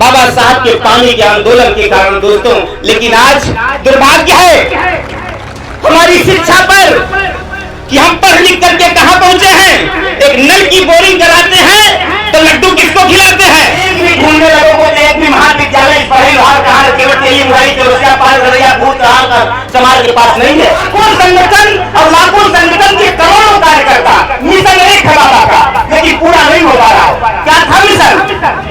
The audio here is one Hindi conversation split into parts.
बाबा साहब के पानी के आंदोलन के कारण दोस्तों। लेकिन आज दुर्भाग्य है हमारी शिक्षा पर कि हम पढ़ लिख करके कहां पहुंचे हैं। एक नल की बोरिंग कराते हैं तो लड्डू किसको खिलाते हैं। ढूंढने लोगों को एक भी महाविद्यालय समाज के पास नहीं है। कौन संगठन और लाखों संगठन के करोड़ों कार्यकर्ता, मिशन एक है बाबा का, लेकिन पूरा नहीं हो पा रहा। क्या था मिशन?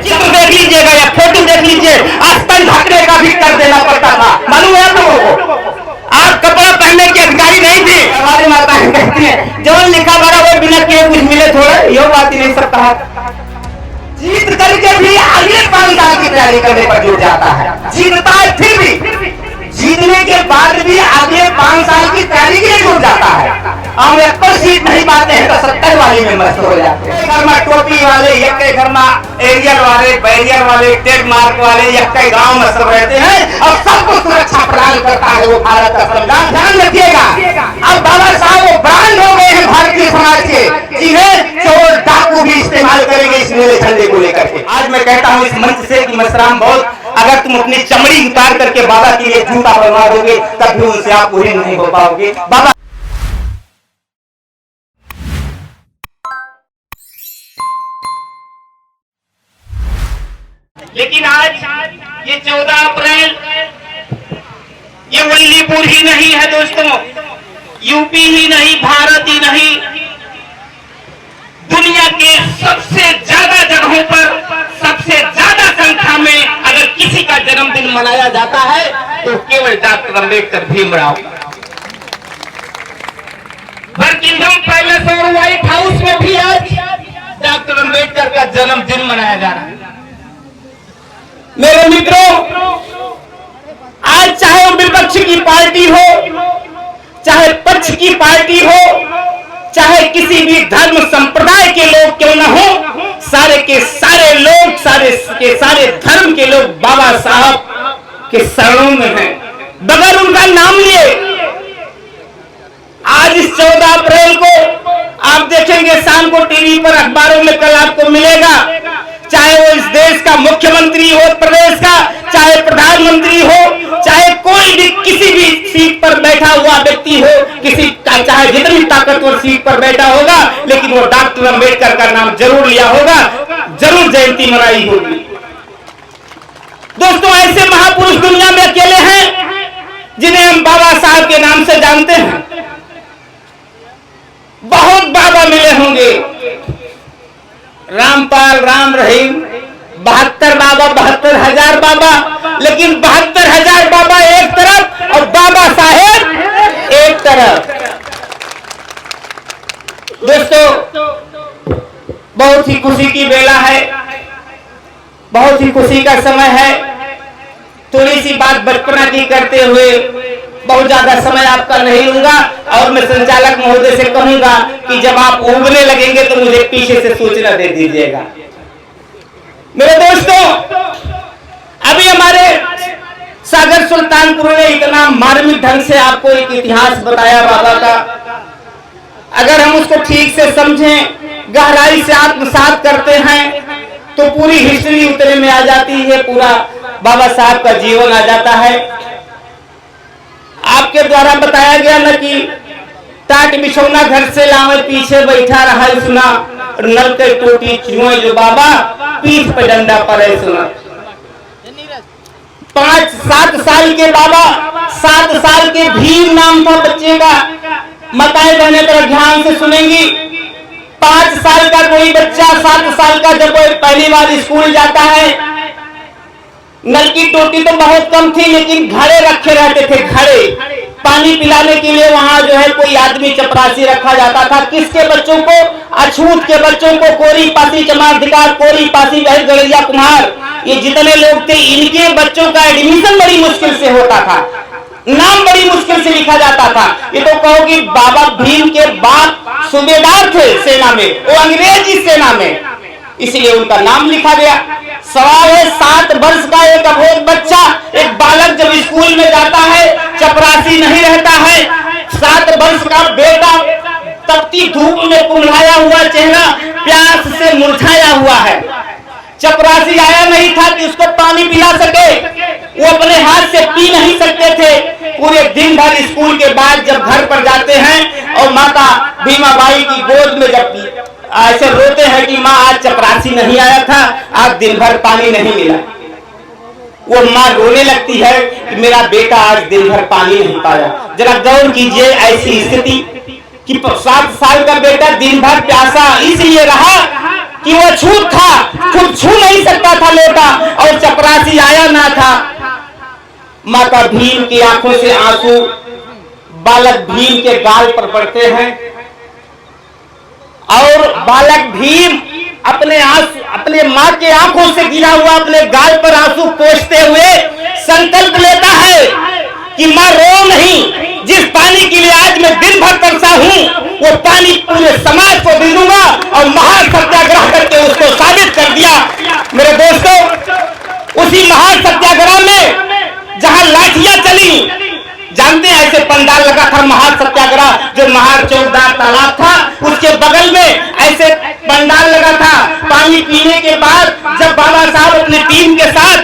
चित्र देख लीजिएगा या फोटो देख लीजिए, आस्था ढकने का भी कर देना पड़ता था। मालूम है आप लोगों को? आप कपड़ा पहनने के अधिकारी नहीं थे। हमारी माता कहती है जो लिखा भरा वो बिना किए कुछ मिले थोड़ा, यो बात ही नहीं सकता। जीत करके भी आगे 5 साल की तैयारी करने पर जुट जाता है। जीतता है फिर भी, जीतने के बाद भी आगे 5 साल की तैयारी के लिए जुट जाता है। हम 1 सीट नहीं पाते हैं तो 70 वाली में मस्त हो जाते हैं। घर में टोपी वाले, एक घर में एरियल वाले, बैरियर वाले, टेग मार्क वाले, एक गांव में सब रहते हैं और सबको सुरक्षा प्रदान करता है वो भारत का संविधान। ध्यान रखिएगा, अब बाबा साहब वो ब्रांड हो गए हैं भारतीय समाज के, जिन्हें चोर डाकू भी इस्तेमाल करेंगे इस नीले झंडे को लेकर के। आज मैं कहता हूँ इस मंच से कि मसराम बहुत, अगर तुम अपनी चमड़ी उतार करके बाबा के लिए जूता बनवा दोगे तब भी उनसे आप पूरी नहीं हो पाओगे। बाबा लेकिन आज ये 14 अप्रैल ये वल्लीपुर ही नहीं है दोस्तों, यूपी ही नहीं, भारत ही नहीं, दुनिया के सबसे ज्यादा जगहों पर सबसे ज्यादा संख्या में अगर किसी का जन्मदिन मनाया जाता है तो केवल doctor Ambedkar Bhimrao. Buckingham palace और व्हाइट हाउस में भी आज डॉक्टर अंबेडकर का जन्मदिन मनाया जा रहा है। मेरे मित्रों, आज चाहे वो विपक्ष की पार्टी हो, चाहे पक्ष की पार्टी हो, चाहे किसी भी धर्म संप्रदाय के लोग क्यों न हो, सारे के सारे लोग, सारे के सारे धर्म के लोग बाबा साहब के शरणों में हैं। बगैर उनका नाम लिए आज इस 14 अप्रैल को आप देखेंगे शाम को टीवी पर, अखबारों में कल आपको मिलेगा, चाहे वो इस देश का मुख्यमंत्री हो, प्रदेश का, चाहे प्रधानमंत्री हो, चाहे कोई भी किसी भी सीट पर बैठा हुआ व्यक्ति हो, किसी का चाहे जितनी ताकतवर सीट पर बैठा होगा, लेकिन वो डॉक्टर अंबेडकर का नाम जरूर लिया होगा, जरूर जयंती मनाई होगी। दोस्तों, ऐसे महापुरुष दुनिया में अकेले हैं जिन्हें हम बाबा साहब के नाम से जानते हैं। बहुत बाबा मिले होंगे, रामपाल, राम रहीम, 72 बाबा, 72,000 बाबा, लेकिन 72,000 बाबा एक तरफ और बाबा साहेब एक तरफ। दोस्तों, बहुत ही खुशी की बेला है, बहुत ही खुशी का समय है। थोड़ी सी बात बचपना की करते हुए बहुत ज्यादा समय आपका नहीं लूंगा और मैं संचालक महोदय से कहूंगा कि जब आप उगने लगेंगे तो मुझे पीछे से सूचना दे दीजिएगा। मेरे दोस्तों, अभी हमारे सागर सुल्तानपुर ने इतना मार्मिक ढंग से आपको एक इतिहास बताया बाबा का, अगर हम उसको ठीक से समझें, गहराई से आत्मसात करते हैं तो पूरी हिस्ट्री उतरे में आ जाती है, पूरा बाबा साहब का जीवन आ जाता है। आपके द्वारा बताया गया न कि टाट बिछौना घर से लावे, पीछे बैठा रहा सुना, नल के टोटी चुए जो बाबा, पीठ पे डंडा पड़े सुना। 5-7 साल के बाबा, 7 साल के भीम नाम था बच्चे का। माताएं बहनें तरह ध्यान से सुनेंगी। 5 साल का कोई बच्चा, 7 साल का जब वो पहली बार स्कूल जाता है, नल की टोटी तो बहुत कम थी, लेकिन घड़े रखे रहते थे, घड़े पानी पिलाने के लिए। वहां जो है कोई आदमी चपरासी रखा जाता था। किसके बच्चों को? अछूत के बच्चों को। कोरी पासी चमाधिकार, कोरी पासी बहर गड़ैया कुम्हार, ये जितने लोग थे, इनके बच्चों का एडमिशन बड़ी मुश्किल से होता था, नाम बड़ी मुश्किल से लिखा जाता था। ये तो कहो कि बाबा भीम के बाप सूबेदार थे सेना में, वो अंग्रेजी सेना में, इसलिए उनका नाम लिखा गया। सवाल है, 7 वर्ष का एक अबोध बच्चा, एक बालक जब स्कूल में जाता है, चपरासी नहीं रहता है, 7 वर्ष का बेटा तपती धूप में कुम्हलाया हुआ चेहरा, प्यास से मुरझाया हुआ है, चपरासी आया नहीं था कि उसको पानी पिला सके, वो अपने हाथ से पी नहीं सकते थे। पूरे दिन भर स्कूल के बाद जब घर पर जाते हैं और माता भीमाबाई की गोद में जब ऐसे रोते हैं कि माँ आज चपरासी नहीं आया था, आज दिन भर पानी नहीं मिला, वो माँ रोने लगती है कि मेरा बेटा आज दिन भर पानी नहीं पाया। जरा गौर कीजिए ऐसी स्थिति कि 7 साल का बेटा दिन भर प्यासा इसलिए रहा कि वो छूत था, खुद छू नहीं सकता था लोटा, और चपरासी आया ना था। माता भीम की आंखों से आंसू बालक भीम के गाल पर पड़ते हैं और बालक भीम अपने माँ के आंखों से गिरा हुआ अपने गाल पर आंसू पोंछते हुए संकल्प लेता है कि माँ रो नहीं, जिस पानी के लिए आज मैं दिन भर तरसा हूँ वो पानी पूरे समाज को दे दूंगा, और महान सत्याग्रह करके उसको साबित कर दिया। मेरे दोस्तों, उसी महान सत्याग्रह में जहां लाठियां चली, जानते हैं ऐसे पंडाल लगा था महान सत्याग्रह जो महान चौकदार तालाब था, उसके बगल में ऐसे पंडाल लगा था। पानी पीने के बाद जब बाबा साहब अपनी टीम के साथ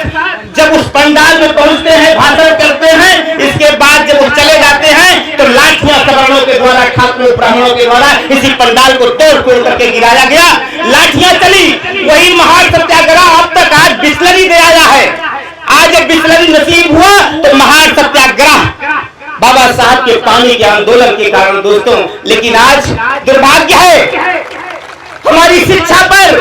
जब उस पंडाल में पहुंचते हैं, भाषण करते हैं, इसके बाद जब वो चले जाते हैं तो लाठियां सवर्णों के द्वारा, ठाकुरों ब्राह्मणों के द्वारा इसी पंडाल को तोड़ फोड़ करके गिराया गया। लाठियां चली, वही महान सत्याग्रह अब तक आज बिस्लरी दे आया है। आज जब बिस्लरी नसीब हुआ तो महान सत्याग्रह बाबा साहब के पानी के आंदोलन के कारण दोस्तों। लेकिन आज दुर्भाग्य है हमारी शिक्षा पर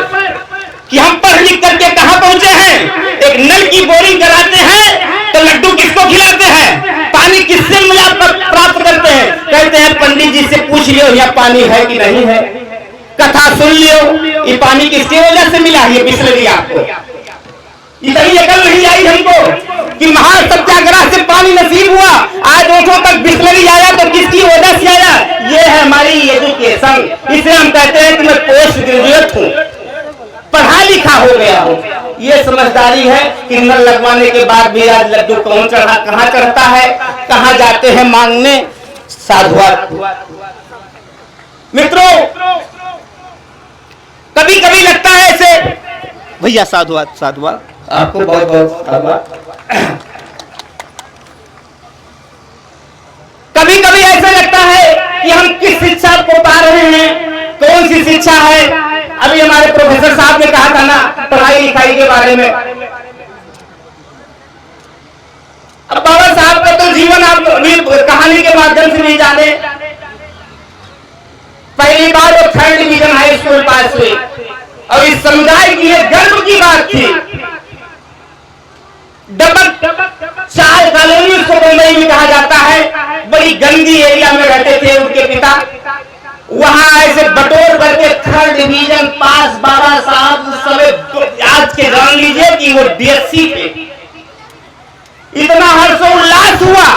कि हम पढ़ लिख करके कहां पहुंचे हैं। एक नल की बोरिंग कराते हैं तो लड्डू किसको खिलाते हैं, पानी किससे प्राप्त करते हैं, कहते हैं पंडित जी से पूछ लियो यहाँ पानी है कि नहीं है, कथा सुन लियो ये पानी किसकी वजह से मिला, ये बिस्लरी आपको। इतनी अकल नहीं आई हमको कि महान सत्याग्रह से पानी नसीब हुआ, आज ओठों तक बिस्लरी आया तो किसकी वजह से आया, ये है हमारी एजुकेशन। इसे हम कहते हैं कि मैं पोस्ट ग्रेजुएट हूँ, पढ़ा लिखा हो गया हूँ। ये समझदारी है कि नल लगवाने के बाद भी आज लड्डू कौन चढ़ा, कहाँ चढ़ता है, कहाँ जाते हैं मांगने, साधुवाद। मित्रों, कभी कभी लगता है ऐसे, भैया साधुवाद साधुवाद, आपको बहुत बहुत साधुवाद। कभी कभी ऐसा लगता है कि हम किस शिक्षा को पा रहे हैं, कौन सी शिक्षा है। अभी हमारे प्रोफेसर साहब ने कहा था ना पढ़ाई लिखाई के बारे में। अब बाबा साहब का तो जीवन आप कहानी के माध्यम से नहीं जाने। पहली बार वो 3rd डिवीजन हाई स्कूल पास हुई और इस समुदाय की एक गर्व की बात थी। डबक 4 कॉलोनी उसको मुंबई में कहा जाता है, बड़ी गंदी एरिया में रहते थे उनके पिता। वहां ऐसे बटोर करके 3rd डिवीजन पास बाबा साहब उस समय आज के जान लीजिए कि वो DSC थे। इतना हर्षोल्लास हुआ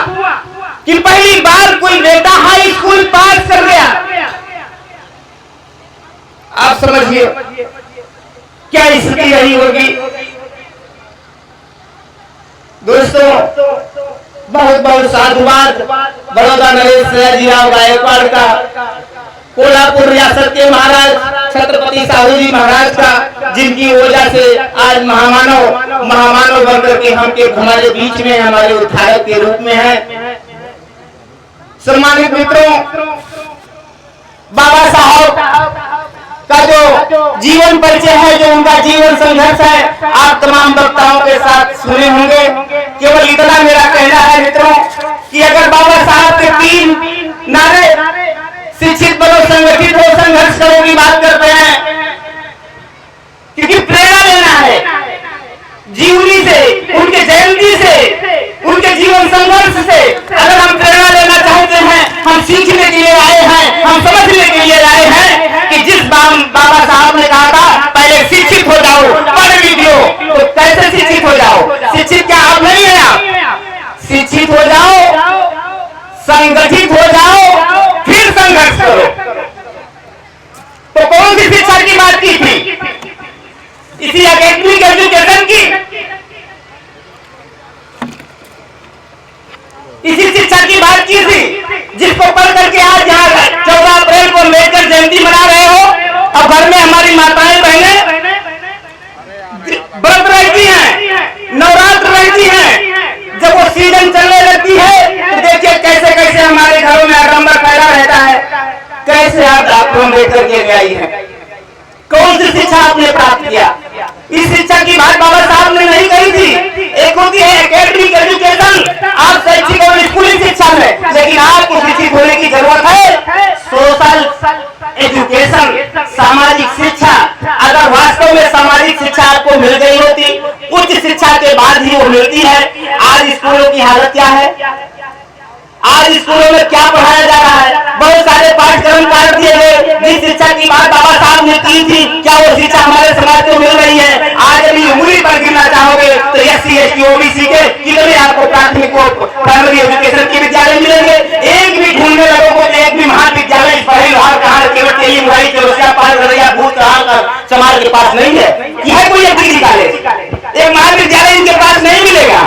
कि पहली बार कोई बेटा हाई स्कूल पास कर गया। आप समझिए क्या स्थिति रही होगी दोस्तों। बहुत बहुत साधुवाद बड़ौदा नरेश सयाजीराव गायकवाड़ का, कोल्हापुर रियासत के महाराज छत्रपति साहू जी महाराज का, जिनकी वजह से आज महामानव बनकर के हमारे बीच में हमारे उद्धारक के रूप में है। सम्मानित मित्रों, बाबा साहब का जो जीवन परिचय है, जो उनका जीवन संघर्ष है, आप तमाम वक्ताओं के साथ सुने होंगे। केवल इतना मेरा कहना है मित्रों कि अगर बाबा साहब के 3 नारे शिक्षित बनो, संगठित हो, संघर्ष करो की बात करते हैं, क्योंकि प्रेरणा लेना है जीवनी से, उनके जयंती से, उनके जीवन संघर्ष से। अगर हम प्रेरणा लेना चाहते हैं, हम सीखने के लिए आए हैं, हम समझने के लिए आए हैं कि जिस बाबा साहब ने कहा था पहले शिक्षित हो जाओ, पढ़ लिख लो, तो कैसे शिक्षित हो जाओ। शिक्षित क्या आप नहीं है, आप शिक्षित हो जाओ, संगठित हो जाओ, फिर संघर्ष करो। तो कौन सी शिक्षा की बात की थी, इसी एकेडमिक एजुकेशन की, इसी शिक्षा की बात की थी जिसको पढ़ करके आज यहाँ 14 अप्रैल को अम्बेडकर जयंती मना रहे हो। अब घर में हमारी माताएं बहनें से आप डॉक्टर अम्बेडकर के लिए आई हैं? कौन सी शिक्षा आपने प्राप्त किया? इस शिक्षा की बात बाबा साहब ने नहीं कही थी। एक होती है एकेडमिक एजुकेशन, आप शैक्षिक और स्कूली शिक्षा में, लेकिन आपको शिक्षित होने की जरूरत है सोशल एजुकेशन, सामाजिक शिक्षा। अगर वास्तव में सामाजिक शिक्षा आपको मिल गई होती, उच्च शिक्षा के बाद ही वो मिलती है। आज स्कूलों की हालत क्या है? आज स्कूलों में क्या पढ़ाया जा रहा है? बहुत सारे पाठ्यक्रम काट दिए गए। जिस शिक्षा की बात बाबा साहब ने की थी, क्या वो शिक्षा हमारे समाज को मिल रही है? आज अभी उंगली पर गिनना चाहोगे तो SC ST OBC के कितने आपको प्राथमिक प्राइमरी एजुकेशन के विद्यालय मिलेंगे? एक भी ढूंढने लगोगे तो एक भी महाविद्यालय समाज के पास नहीं है। यह कोई एक डिग्री कॉलेज, एक महाविद्यालय इनके पास नहीं मिलेगा,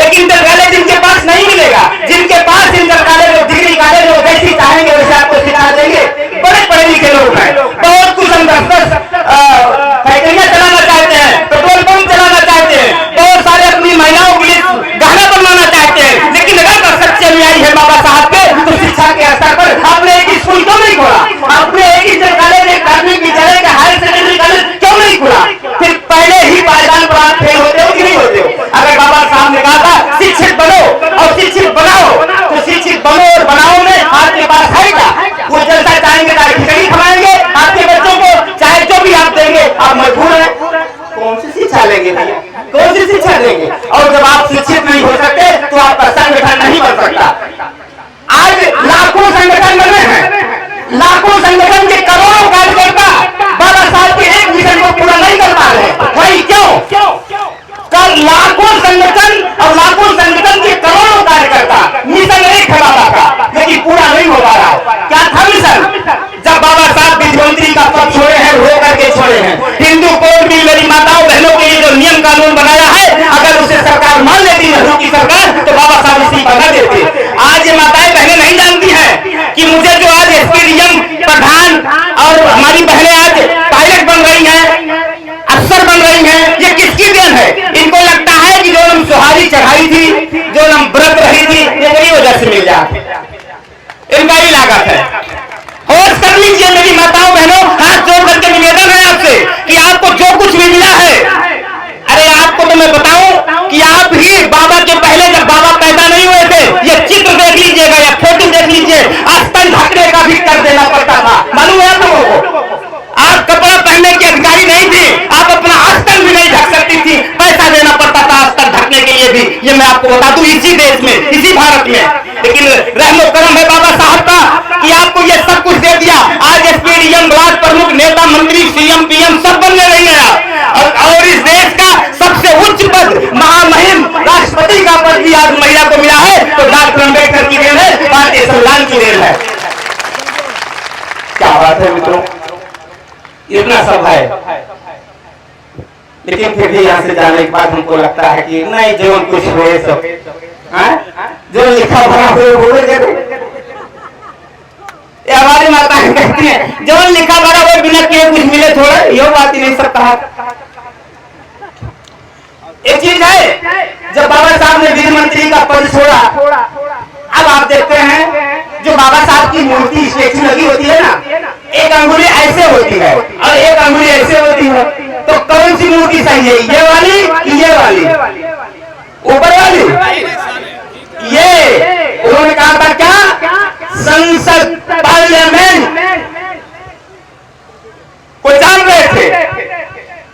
एक इंटर कॉलेज इनके पास नहीं मिलेगा। जिनके पास इंटर कॉलेज और डिग्री कॉलेज और जैसी चाहेंगे वैसे आपको सिखा देंगे। बड़े पढ़े लिखे लोग हैं, बहुत कुछ हम 10-10 फैक्ट्रियां चलाना चाहते हैं, पेट्रोल पंप चलाना चाहते हैं, बहुत सारे अपनी महिलाओं के लिए गहना बनवाना चाहते हैं। लेकिन अगर सच्चे न्याय है बाबा साहब के, तो शिक्षा के स्तर पर आपने एक स्कूल क्यों नहीं खोला? आपने एक इंटर कॉलेज, एक प्राथमिक विद्यालय, का हायर सेकेंडरी कॉलेज क्यों नहीं खोला? फिर पहले ही पायदान पर आप फेल होते हो कि नहीं होते हो? अगर बाबा साहब ने कहा था शिक्षित बनो और शिक्षित बनाओ, तो शिक्षित बनो और बनाओ में आपके पास है क्या? वो जैसा चाहेंगे खिचड़ी खिलाएंगे आपके बच्चों को, चाहे जो भी आप देंगे आप मजबूर हैं। कौन सी शिक्षा लेंगे भैया? कौन सी शिक्षा देंगे? और जब आप शिक्षित नहीं हो सकते तो आपका संगठन नहीं बन सकता। आज लाखों संगठन बने हैं, लाखों संगठन के करोड़ों कार्यकर्ता बाबा साहब के एक मिशन को पूरा नहीं कर पा रहे। भाई क्यों? कल लाखों संगठन और लाखों संगठन के करोड़ों कार्यकर्ता, मिशन एक है बाबा का, लेकिन पूरा नहीं हो पा रहा। क्या था मिशन? जब बाबा साहब विधि मंत्री का पद छोड़े हैं, रो करके छोड़े हैं, हिंदू कोड भी मेरी माताओं बहनों के लिए जो नियम कानून बनाया है, अगर उसे सरकार मान लेती नेहरू की सरकार, तो बाबा साहब इस्तीफा न देते। आज ये माताएं बहनें नहीं जानती हैं कि मुझे जो आज SPDM प्रधान और हमारी बहनें आज पायलट बन रही हैं, अफसर बन रही हैं, ये किसकी देन है? इनको लगता है कि जो हम सुहारी चढ़ाई थी, जो हम व्रत रही थी, ये मेरी वजह से मिल जाए, इनका ही लागत है। होश कर लीजिए मेरी माताओं बहनों, हाथ जोड़ करके निवेदन है आपसे कि आपको जो कुछ भी मिला है, अरे आपको तो मैं बताऊं कि आप ही बाबा के पहले जब बाबा पैदा नहीं हुए थे, ये चित्र देख लीजिएगा या फोटो देख लीजिए, आस्था ढकने का भी कर देना पड़ता था। मालूम है आप लोगों को? आप कपड़ा पहनने के अधिकारी नहीं थे, आप अपना आस्था भी नहीं ढक सकती थी, पैसा देना पड़ता था आस्था ढकने के लिए भी। ये मैं आपको बता दूं, इसी देश में, इसी भारत में। लेकिन रहमो करम है बाबा साहब का कि आपको ये सब कुछ दे दिया। आज SPDM ब्लॉक प्रमुख, नेता, मंत्री, CM PM सब बनने नहीं है और इस देश का सबसे उच्च पद, महामहिम राष्ट्रपति का पद भी आज महिला को मिला है, तो डॉक्टर अम्बेडकर की देन है, भारतीय संविधान की देन है। क्या बात है मित्रों, इतना सब है, लेकिन फिर भी यहाँ से जाने के बाद हमको लगता है कि नहीं, जो कुछ हुए सब जो लिखा भरा हुए हुए हमारी माता कहती है, जो लिखा भरा हुए बिना किए कुछ मिले थोड़ा, ये बात ही नहीं सकता। एक चीज है, जब बाबा साहब ने विधि मंत्री का पद छोड़ा, अब आप देखते हैं जो बाबा साहब की मूर्ति स्टेचू लगी होती है ना, एक अंगुली ऐसे होती है और एक अंगुली ऐसे होती है, तो कौन सी मूर्ति सही है? ये वाली कि ये वाली? ऊपर वाली। ये उन्होंने कहा था क्या? संसद, पार्लियामेंट को जान रहे थे।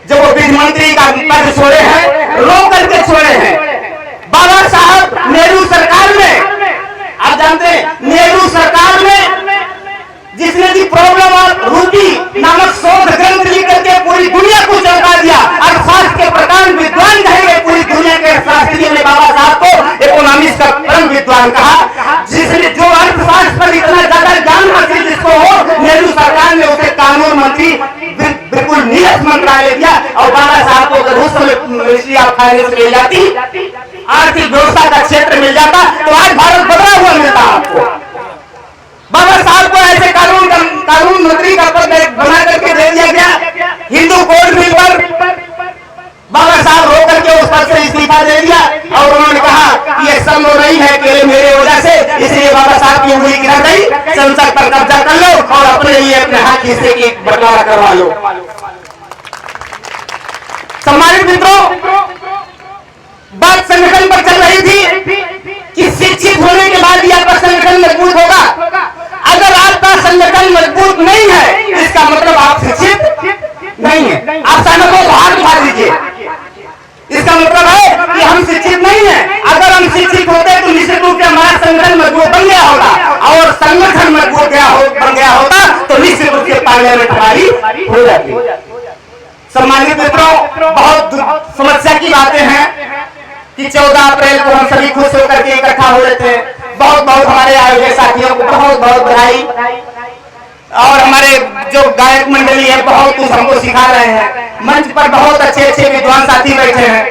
जब वो विधि मंत्री का पद छोड़े हैं, रो करके छोड़े हैं। बाबा साहब नेहरू सरकार में, आप जानते हैं नेहरू सरकार में जिसने की प्रॉब्लम और रूपी नामक शोध ग्रंथ लिख करके पूरी दुनिया को चौंका दिया, अर्थशास्त्र के प्रधान विद्वान कहेंगे पूरी दुनिया के शास्त्रियों ने बाबा साहब को इकोनॉमिक्स का परम विद्वान कहा। जिसने जो अर्थशास्त्र पर इतना ज्यादा ज्ञान हासिल जिसको हो, नेहरू सरकार ने उसे कानून मंत्री बिल्कुल नीरस मंत्रालय दिया। और बाबा साहब को अगर उस समय मिनिस्ट्री ऑफ फाइनेंस मिल जाती, आर्थिक व्यवस्था का क्षेत्र मिल जाता, तो आज भारत बदला हुआ मिलता आपको। बाबा साहब को ऐसे कानून मंत्री का पद बना करके दे दिया गया। हिंदू कोड बिल पर बाबा साहब रो करके उस पद से इस्तीफा दे दिया और उन्होंने कहा कि ये संभव नहीं है कि मेरे वजह से इसलिए बाबा साहब की उंगली गिरा गई, संसद पर कब्जा कर लो और अपने लिए अपने हाथ हिस्से की बंटवारा करवा लो। सम्मानित मित्रों, बात संगठन पर चल रही थी कि शिक्षित होने के बाद ही आपका संगठन मजबूत होगा। अगर आपका संगठन मजबूत नहीं है, इसका मतलब आप शिक्षित नहीं है। आप सहमत हो तो हाथ उठा दीजिए। इसका मतलब है कि हम शिक्षित नहीं है। अगर हम शिक्षित होते तो निश्चित रूप से हमारा संगठन मजबूत बन गया होगा, और संगठन मजबूत बन गया होता तो निश्चित रूप से पार्लियामेंट हमारी हो जाती। सम्मानित मित्रों, बहुत समस्या की बातें हैं कि 14 अप्रैल को हम सभी खुश होकर के इकट्ठा हो रहे थे। बहुत बहुत हमारे आयोजक साथियों को बहुत बहुत बधाई, और हमारे जो गायक मंडली है बहुत कुछ हमको सिखा रहे हैं। मंच पर बहुत अच्छे अच्छे विद्वान साथी बैठे हैं,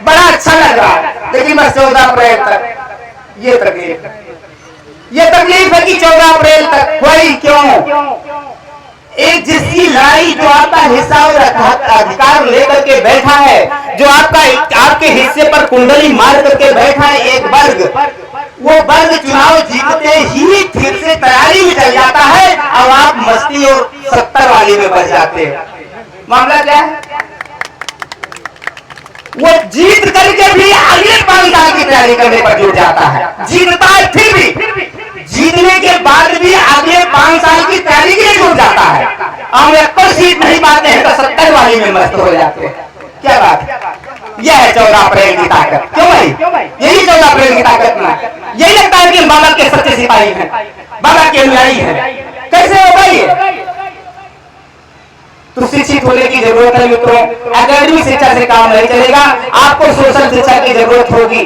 बड़ा अच्छा लग रहा है। लेकिन बस 14 अप्रैल तक ये तकलीफ है कि 14 अप्रैल तक वही क्यों? एक जिसकी लड़ाई, जो आपका हिस्सा और अधिकार लेकर के बैठा है, जो आपके हिस्से पर कुंडली मार करके बैठा है एक वर्ग, वो वर्ग चुनाव जीतते ही फिर से तैयारी में चल जाता है और आप मस्ती और 70 वाली में बच जाते हैं। मामला क्या है? वो जीत करके भी अगले 5 साल की तैयारी करने पर जुट जाता है। जीतता है फिर भी, जीतने के बाद भी अगले 5 साल की तैयारी के लिए जुट जाता है। हम 1 सीट नहीं पाते हैं तो 70 वाली में मस्त हो जाते हैं। क्या बात? यह है 14 अप्रैल की ताकत। क्यों भाई? यही 14 अप्रैल की ताकत ना, यही लगता है कि हम बाबा के सच्चे सिपाही हैं, बाबा के अनुयायी हैं। कैसे हो भाई? तो शिक्षित होने की जरूरत है मित्रों। एकेडमिक शिक्षा से काम नहीं चलेगा, आपको सोशल शिक्षा की जरूरत होगी।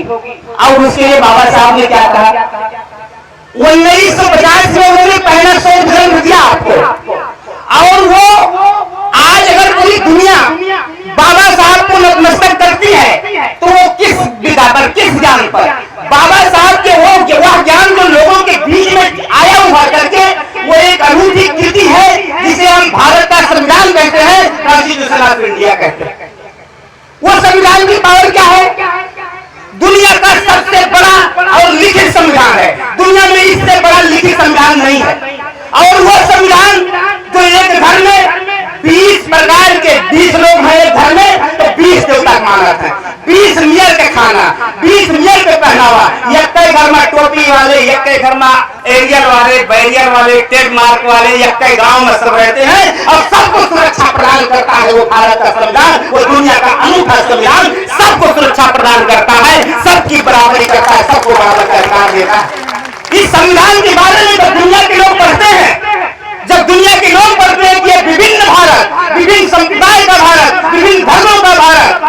और उसके लिए बाबा साहब ने क्या कहा? 1950 में उन्होंने पहला संविधान दिया आपको, और वो आज अगर पूरी दुनिया बाबा साहब को नतमस्तक करती है तो वो किस विधा पर, किस ज्ञान पर? बाबा साहब के वह ज्ञान जो लोगों के बीच में आया हुआ करके, वो एक अनूठी कृति है जिसे हम भारत का संविधान कहते हैं, कॉन्स्टिट्यूशन ऑफ इंडिया कहते हैं। वो संविधान की पावर क्या है? दुनिया का सबसे बड़ा और लिखित संविधान है। दुनिया में इससे बड़ा लिखित संविधान नहीं है। और वो संविधान जो एक घर में 20 प्रकार के 20 लोग हैं एक घर में, तो 20 देवता मानत है, 20 मियर के खाना, 20 मियर के पहनावा, एक कई घर में टोपी वाले, एक कई घर में एरियल वाले, बैरियर वाले, टेड मार्क वाले, एक कई गांव में सब रहते हैं, और सबको सुरक्षा प्रदान करता है वो भारत का संविधान। वो दुनिया का अनूठा संविधान सबको सुरक्षा प्रदान करता है, सबकी बराबरी करता है, सबको बराबर का अधिकार देता है। इस संविधान के बारे में जब दुनिया के लोग पढ़ते हैं, जब दुनिया के लोग पढ़ते हैं कि विभिन्न भारत, विभिन्न संप्रदाय का भारत, विभिन्न धर्मों का भारत,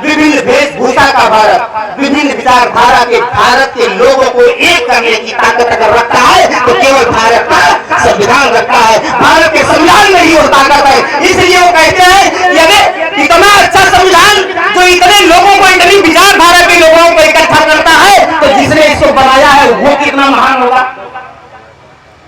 विभिन्न वेशभूषा का भारत, विभिन्न विचारधारा के भारत के लोगों को एक करने की ताकत अगर रखता है तो केवल भारत का संविधान रखता है। भारत के संविधान में ही वो ताकत है। इसलिए वो कहते हैं कि अगर इतना अच्छा संविधान जो इतने लोगों को, इतनी विचारधारा के लोगों को इकट्ठा करता है, तो जिसने इसको बनाया है वो कितना महान होगा।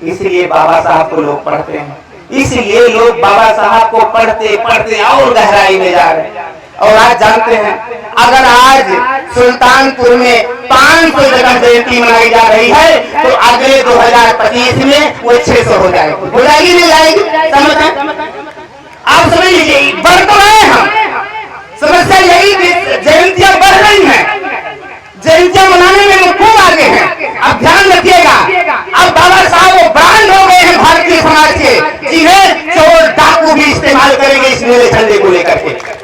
इसलिए बाबा साहब को लोग पढ़ते हैं, इसलिए लोग बाबा साहब को पढ़ते पढ़ते और गहराई में जा रहे हैं। और आज जानते हैं, अगर आज सुल्तानपुर में 500 जन्म जयंती मनाई जा रही है तो अगले 2025 में वो 600 हो जाएगी। हो जाएगी नहीं जाएगी? समझ आप समझ लीजिए, बढ़ तो रहे हम। समस्या यही कि जयंतियां बढ़ रही हैं, जयंतियां मनाने में खूब आगे हैं। अब ध्यान रखिएगा, अब बाबा साहब वो ब्रांड हो गए हैं भारतीय समाज के, जिन्हें चोर डाकू भी इस्तेमाल करेंगे इस मेले झंडे को लेकर के।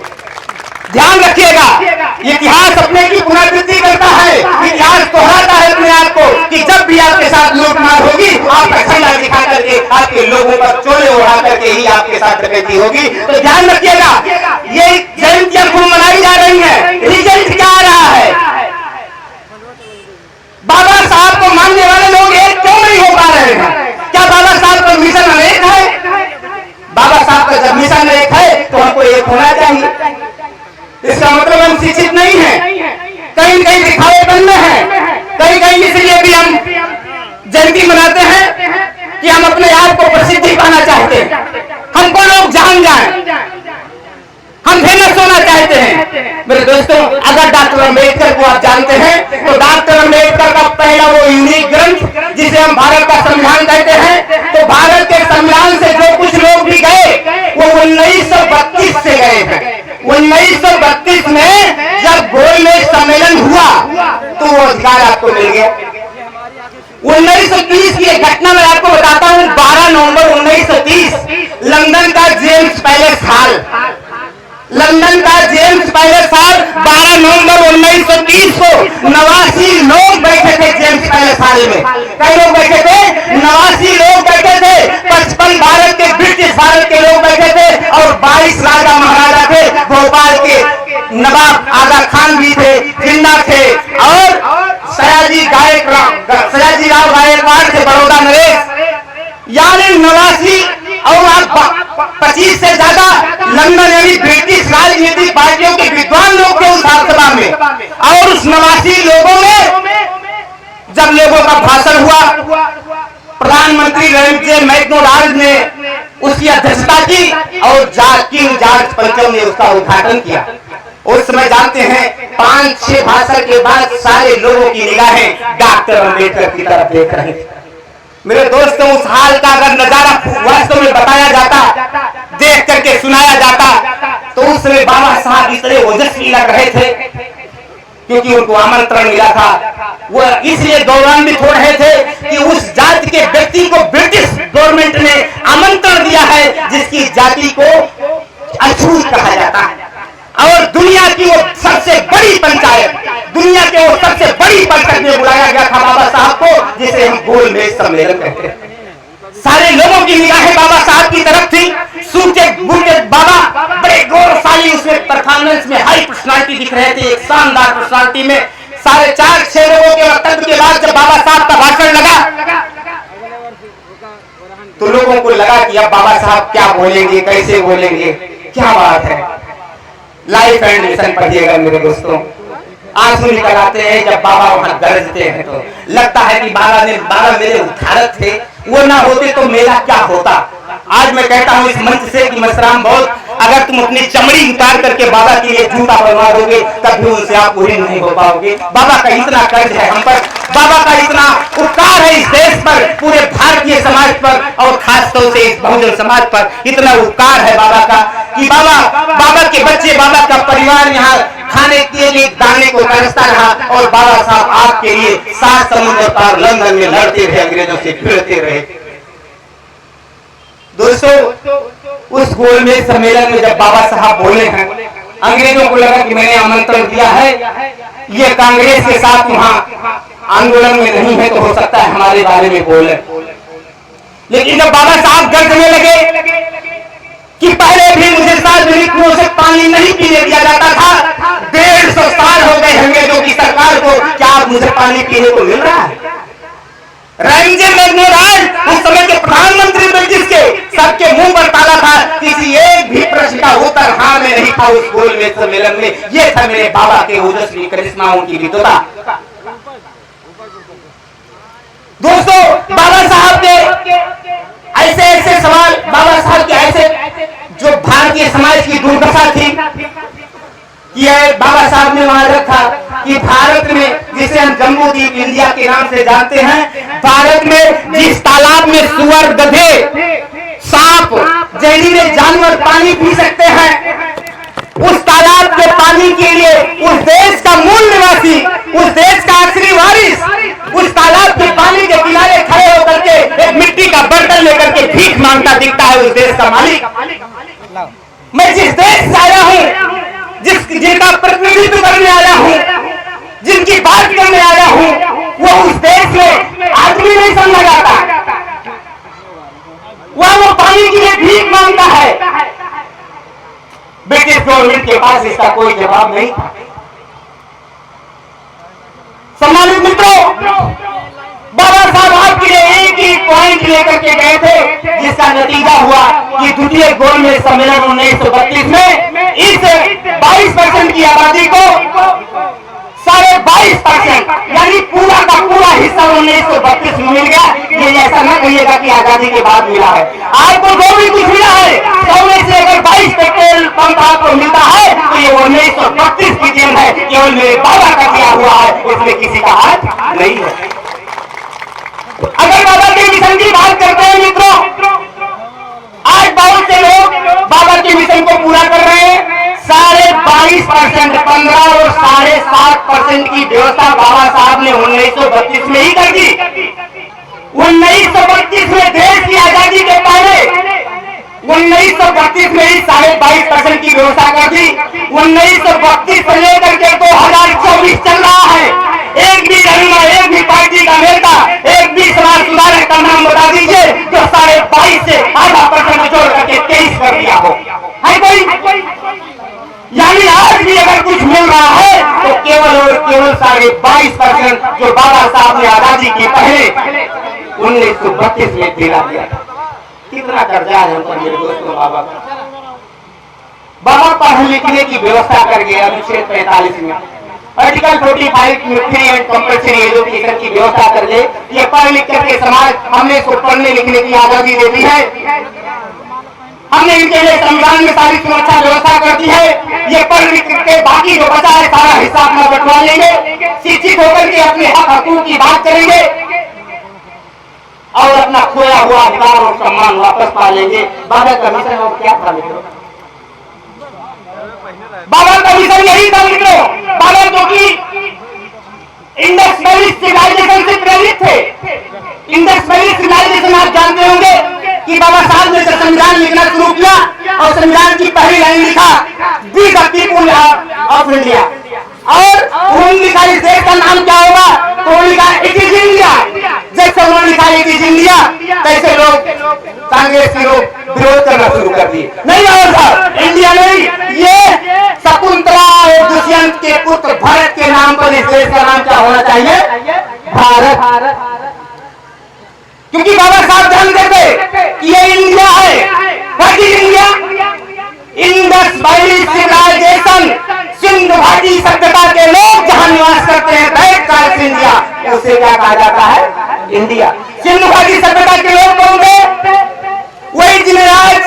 ध्यान रखिएगा, इतिहास अपने की पुनरावृत्ति करता है, इतिहास दोहराता है अपने आप को कि जब भी आपके साथ लूटमार होगी, आपका झंडा दिखा करके आपके लोगों पर चोले उड़ा करके ही आपके साथ डकैती होगी। तो ध्यान रखिएगा, ये जयंतियां खूब मनाई जा रही है, रिजल्ट क्या आ रहा है? बाबा साहब को मानने वाले लोग एक क्यों नहीं हो पा रहे हैं? क्या बाबा साहब का मिशन अनेक है? बाबा साहब का जब मिशन एक है तो हमको एक होना चाहिए। इसका मतलब हम शिक्षित नहीं हैं, कहीं कहीं दिखावेपन में हैं, कहीं कहीं इसलिए भी हम जयंती मनाते हैं कि हम अपने आप को प्रसिद्धि पाना चाहते हैं, हमको लोग जान जाएं, हम फेमस होना चाहते हैं। मेरे दोस्तों, अगर डॉक्टर अम्बेडकर को आप जानते हैं तो डॉक्टर अम्बेडकर का पहला वो यूनिक ग्रंथ जिसे हम भारत का संविधान कहते हैं, तो भारत के संविधान से जो कुछ लोग भी गए वो 1932 से गए हैं। 1932 में जब गोलमेज सम्मेलन हुआ तो वो अधिकार आपको मिल गया। 1930 की एक घटना मैं आपको बताता हूं। 12 नवंबर 1930 लंदन का जेम्स पैलेस हॉल, लंदन का जेम्स पैलेस हॉल 12 नवंबर 1930 को 89 लोग बैठे थे जेम्स पैलेस हॉल में। कई लोग बैठे थे? 89 लोग बैठे थे। 55 भारत के, ब्रिटिश भारत के लोग बैठे थे और 22 राजा महाराजा थे। भोपाल के नवाब आगा खान भी थे, जिन्ना थे और सयाजी राव गायकवाड़ थे, बड़ौदा नरेश, यानी 89 और 25 से ज्यादा लंदन यानी ब्रिटिश राजनीतिक पार्टियों के विद्वान लोग थे उस सभा में। और उस 89 लोगों में जब लोगों का भाषण हुआ, प्रधानमंत्री रविंद्र मैकडोनाल्ड ने उसकी अध्यक्षता की और किंग जॉर्ज पंचम ने उसका उद्घाटन किया। उस समय जानते हैं 5-6 भाषण के बाद सारे लोगों की निगाहें डॉक्टर अम्बेडकर की तरफ देख रहे थे। मेरे दोस्तों, उस हाल का अगर नजारा वास्तव में बताया जाता, देख करके सुनाया जाता, तो उस समय बाबा साहब इतने ओजस्वी लग रहे थे क्योंकि उनको आमंत्रण मिला था। वो इसलिए गौरवान्वित हो रहे थे कि उस जाति के व्यक्ति को ब्रिटिश गवर्नमेंट ने आमंत्रण दिया है जिसकी जाति को अछूत कहा जाता है और दुनिया की वो सबसे बड़ी पंचायत, दुनिया के वो सबसे बड़ी परिषद में बुलाया गया था बाबा साहब को, जिसे हम गोलमेज सम्मेलन कहते हैं। सारे लोगों की निगाहें बाबा साहब की तरफ थी। सूखे बूढ़े बाबा बड़े गौरवशाली उसमें परफॉर्मेंस में हाई पर्सनालिटी दिख रहे थे, एक शानदार पर्सनालिटी में। 4.5 लोगों के वक्तव्य के बाद जब बाबा साहब का भाषण लगा तो लोगों को लगा कि अब बाबा साहब क्या बोलेंगे, कैसे बोलेंगे, क्या बात है। लाइफ एंड मिशन पढ़िएगा मेरे दोस्तों। आंसू निकल आते हैं जब बाबा वहां गरजते हैं तो लगता है कि बाबा मेरे उद्धारक थे, वो ना होते तो मेरा क्या होता। आज मैं कहता हूं इस मंच से कि मसराम बहुत, अगर तुम अपनी चमड़ी उतार करके बाबा के लिए जूता बनवा दोगे तब भी उनसे आप पूरी नहीं हो पाओगे। बाबा का इतना कर्ज है हम पर, बाबा का इतना उपकार है इस देश पर, पूरे भारतीय समाज पर और खासतौर से इस बहुजन समाज पर इतना उपकार है बाबा का कि बाबा के बच्चे, बाबा का परिवार यहाँ खाने के लिए दाने को तरसता रहा और बाबा साहब आपके लिए 7 समुद्र पार लंदन में लड़ते रहे, अंग्रेजों से भिड़ते रहे। दोस्तों, उस गोलमेज सम्मेलन में जब बाबा साहब बोले हैं, अंग्रेजों को लगा कि मैंने आमंत्रण दिया है, ये कांग्रेस के साथ वहां आंदोलन में नहीं है तो हो सकता है हमारे बारे में बोले। लेकिन जब बाबा साहब गरजने लगे कि पहले भी मुझे सार्वजनिक रूप से पानी नहीं पीने दिया जाता था, 150 साल हो गए अंग्रेजों की सरकार को, क्या आप मुझे पानी पीने को मिल रहा है? रविंद्र मैकडोनाल्ड उस समय के प्रधानमंत्री ब्रिटिश के, सबके मुंह पर ताला था, किसी एक भी प्रश्न का उत्तर हाँ में नहीं था उस गोलमेज सम्मेलन में। ये था मेरे बाबा के ओजस्वी करिश्माओं की विद्वता। दोस्तों, बाबा साहब के ऐसे सवाल, बाबा साहब के ऐसे जो भारतीय समाज की दुर्दशा थी कि बाबा साहब ने वहां रखा कि भारत में, जिसे हम जम्मू द्वीप इंडिया के नाम से जानते हैं, भारत में जिस तालाब में सुअर, गधे, सांप, जहरीले जानवर पानी पी सकते हैं, उस तालाब के पानी के लिए उस देश का मूल निवासी, उस देश का आखिरी वारिस, उस तालाब के पानी के किनारे खड़े होकर के एक मिट्टी का बर्तन लेकर के भीख मांगता दिखता है उस देश का मालिक। मैं जिस देश से आया हूं, जिनका प्रतिनिधित्व करने आया हूं, जिनकी बात करने आया हूं, वो उस देश में आदमी नहीं समझा जाता, वह वो पानी के लिए भीख मांगता है। ब्रिटिश गवर्नमेंट के पास इसका कोई जवाब नहीं था। सम्मानित मित्रों, बाबा साहब आपके लिए एक ही पॉइंट लेकर के गए थे, जिसका नतीजा हुआ कि द्वितीय गोलमेज सम्मेलन 1932 में इस 22% की आबादी को 22.5% यानी पूरा का पूरा हिस्सा 1932 में मिल गया। ये ऐसा ना कहिएगा कि आजादी के बाद मिला है। आपको जो भी कुछ मिला है, 100 में से अगर 22 पेट्रोल पंप आपको मिलता है तो ये 1932 की देन है, केवल मेरे बाबा का किया हुआ है, इसमें किसी का हाथ नहीं है। अगर बाबा के मिशन की बात करते हैं मित्रों, आज बहुत से लोग बाबा के मिशन को पूरा कर रहे हैं। 22.5%, 15 और 7.5% की व्यवस्था बाबा साहब ने 1932 में ही कर दी। 1932 में देश की आजादी के पहले 1932 में ही 22.5% की व्यवस्था कर दी। 1932 से लेकर के 2024 चल रहा है। एक भी रहनुमा, एक भी पार्टी का नेता, एक भी समाज सुधारक का नाम बता दीजिए जो 22.5 से आधा % जोड़ करके 23 कर दिया हो, है कोई? यानी आज भी अगर कुछ मिल रहा है तो केवल और केवल 22.5% जो बाबा साहब ने आजादी के पहले 1932 में दिला दिया था। कितना कर्जा है हम पर मेरे दोस्तों बाबा का। बाबा पढ़ने लिखने की व्यवस्था कर गए अनुच्छेद 45 में, आर्टिकल 45 में फ्री एंड कंपल्सरी एजुकेशन की व्यवस्था कर ले। ये पढ़ लिख करके समाज हमने इसको पढ़ने लिखने की आजादी दे दी है। हमने इनके लिए संविधान में सारी सुरक्षा व्यवस्था कर दी है। ये पढ़ लिख करके बाकी जो बचा है सारा हिस्सा अपना बंटवा लेंगे, शिक्षित होकर के अपने हक हकूक की बात करेंगे और अपना खोया हुआ अधिकार और सम्मान वापस पा लेंगे। बाबा का मिशन और क्या था मित्रों? बाबा का मिशन यही था मित्रों। बाबा जो कि इंडस वैली सिविलाइजेशन से प्रेरित थे। इंडस वैली सिविलाइजेशन आप जानते होंगे कि बाबा साहब ने संविधान लिखना शुरू किया और संविधान की पहली लाइन लिखा, we the people of India. और उन्होंने लिखा इस देश का नाम क्या होगा, तो उन्होंने लिखा इट इज इंडिया। जैसे उन्होंने लिखा इट इज इंडिया, तैसे लोग कांग्रेस के लोग विरोध करना शुरू कर दिए। नहीं होगा इंडिया नहीं, ये शकुंतला और दुष्यंत के पुत्र भरत के नाम पर इस देश का नाम क्या होना चाहिए, भारत। क्योंकि बाबा साहब जानते थे कि ये इंडिया है। What is India? Indus valley civilisation, सिंधु घाटी सभ्यता के लोग जहां निवास करते हैं, दैट कॉल्ड इंडिया। उसे क्या कहा जाता है, इंडिया। सिंधु घाटी सभ्यता के लोग कौन थे? वही जिन्हें आज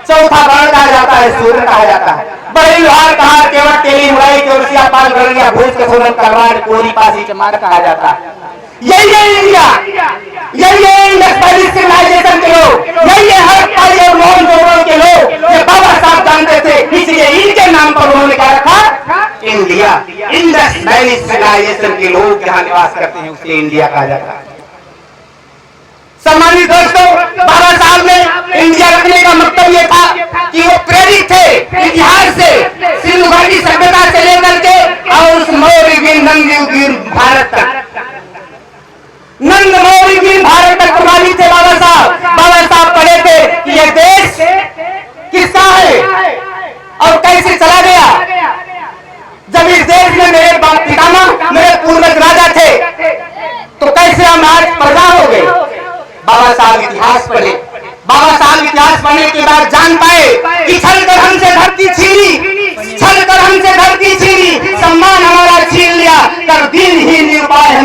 चौथा वर्ण कहा जाता है, सूर्य कहा जाता है। बड़े लोहार कहा, केवट, तेली, मुराई, चौरसिया, पाल, गरनिया, भूज, कसोलन, करवाड़, कोरी, पासी, चमार कहा जाता है। यही है इंडिया, यही है इंडस वैली सिविलाइजेशन के लोग, यही है हड़प्पा और मोहनजोदड़ो के लोग। ये बाबा साहब जानते थे, इसलिए इनके नाम पर उन्होंने क्या रखा, इंडिया। इंडस वैली सिविलाइजेशन के लोग जहां निवास करते हैं उसे इंडिया कहा जाता है। सम्मानित दोस्तों, बाबा साहब ने इंडिया रखने का मतलब ये था कि वो प्रेरित थे इतिहास से, सिंधु घाटी सभ्यता से लेकर के और उस मौर्य भारत तक, नंद मौर्य भारत तक प्रभावित थे बाबा साहब। बाबा साहब पढ़े थे कि यह देश किसका है और कैसे चला गया। जब इस देश में मेरे बाप पितामह, मेरे पूर्वज राजा थे, तो कैसे हम आज प्रजा हो गए। बाबा साहब इतिहास पढ़े। बाबा साहब इतिहास पढ़ने के बाद जान पाए कि छल कर हमसे धरती छीनी, छल कर हमसे धरती छीनी, सम्मान हमारा छीन लिया, कर दिल ही निर्वाह